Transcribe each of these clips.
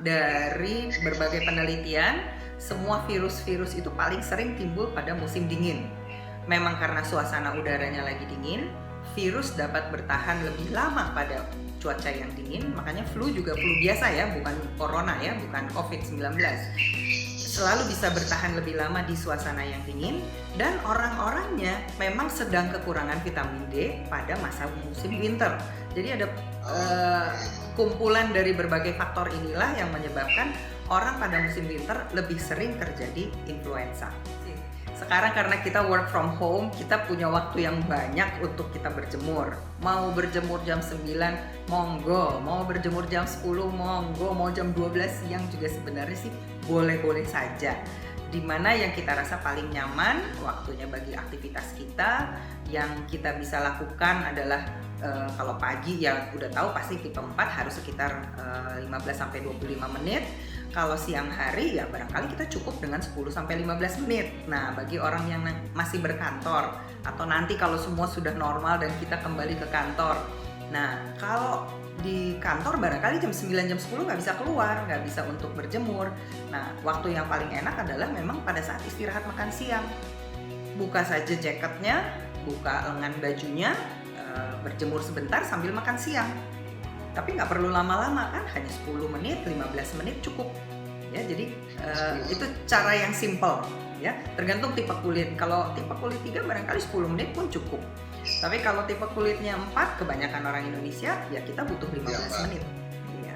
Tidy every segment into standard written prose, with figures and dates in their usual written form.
dari berbagai penelitian, semua virus-virus itu paling sering timbul pada musim dingin. Memang karena suasana udaranya lagi dingin, virus dapat bertahan lebih lama pada cuaca yang dingin, makanya flu juga flu biasa ya, bukan corona ya, bukan COVID-19. Selalu bisa bertahan lebih lama di suasana yang dingin, dan orang-orangnya memang sedang kekurangan vitamin D pada masa musim winter. Jadi ada kumpulan dari berbagai faktor inilah yang menyebabkan orang pada musim winter lebih sering terjadi influenza. Sekarang karena kita work from home, kita punya waktu yang banyak untuk kita berjemur. Mau berjemur jam 9, monggo. Mau berjemur jam 10, monggo. Mau jam 12 siang juga sebenarnya sih boleh-boleh saja. Dimana yang kita rasa paling nyaman waktunya bagi aktivitas kita, yang kita bisa lakukan adalah kalau pagi ya udah tahu pasti tipe 4 harus sekitar 15-25 menit. Kalau siang hari ya barangkali kita cukup dengan 10-15 menit. Nah, bagi orang yang masih berkantor atau nanti kalau semua sudah normal dan kita kembali ke kantor. Nah, kalau di kantor barangkali jam 9, jam 10 nggak bisa keluar, nggak bisa untuk berjemur. Nah, waktu yang paling enak adalah memang pada saat istirahat makan siang. Buka saja jaketnya, buka lengan bajunya, berjemur sebentar sambil makan siang. Tapi nggak perlu lama-lama kan, hanya 10 menit, 15 menit cukup. Ya, jadi itu cara yang simple ya, tergantung tipe kulit. Kalau tipe kulit 3 barangkali 10 menit pun cukup. Tapi kalau tipe kulitnya 4, kebanyakan orang Indonesia, ya kita butuh 15 menit. Ya.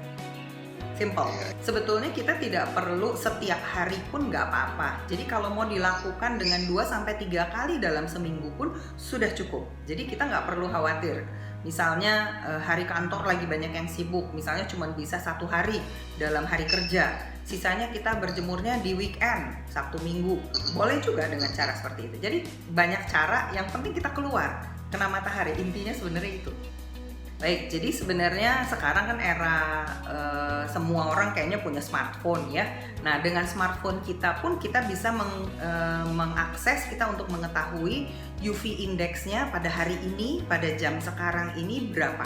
Simple. Sebetulnya kita tidak perlu setiap hari pun nggak apa-apa. Jadi kalau mau dilakukan dengan 2-3 kali dalam seminggu pun sudah cukup. Jadi kita nggak perlu khawatir. Misalnya hari kantor lagi banyak yang sibuk, misalnya cuma bisa 1 hari dalam hari kerja, sisanya kita berjemurnya di weekend, Sabtu Minggu. Boleh juga dengan cara seperti itu. Jadi banyak cara, yang penting kita keluar kena matahari, intinya sebenarnya itu. Baik, jadi sebenarnya sekarang kan era semua orang kayaknya punya smartphone ya. Nah, dengan smartphone kita pun kita bisa mengakses, kita untuk mengetahui UV index-nya pada hari ini, pada jam sekarang ini berapa.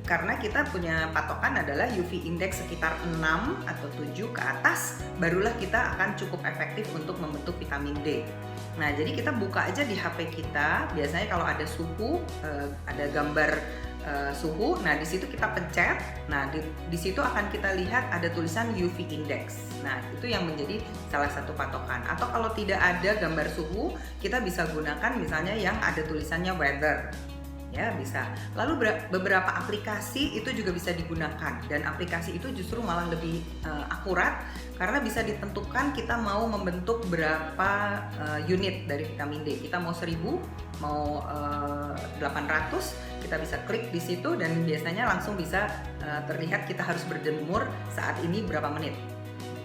Karena kita punya patokan adalah UV index sekitar 6 atau 7 ke atas, barulah kita akan cukup efektif untuk membentuk vitamin D. Nah, jadi kita buka aja di HP kita, biasanya kalau ada suhu, ada gambar suhu, nah di situ kita pencet, nah di situ akan kita lihat ada tulisan UV index. Nah, itu yang menjadi salah satu patokan. Atau kalau tidak ada gambar suhu, kita bisa gunakan misalnya yang ada tulisannya weather. Ya, bisa. Lalu beberapa aplikasi itu juga bisa digunakan, dan aplikasi itu justru malah lebih akurat karena bisa ditentukan kita mau membentuk berapa unit dari vitamin D. Kita mau 1000, mau 800, kita bisa klik di situ dan biasanya langsung bisa terlihat kita harus berjemur saat ini berapa menit.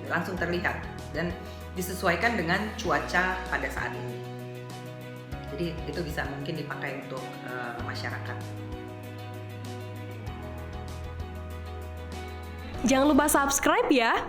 Langsung terlihat dan disesuaikan dengan cuaca pada saat ini. Jadi itu bisa mungkin dipakai untuk masyarakat. Jangan lupa subscribe ya.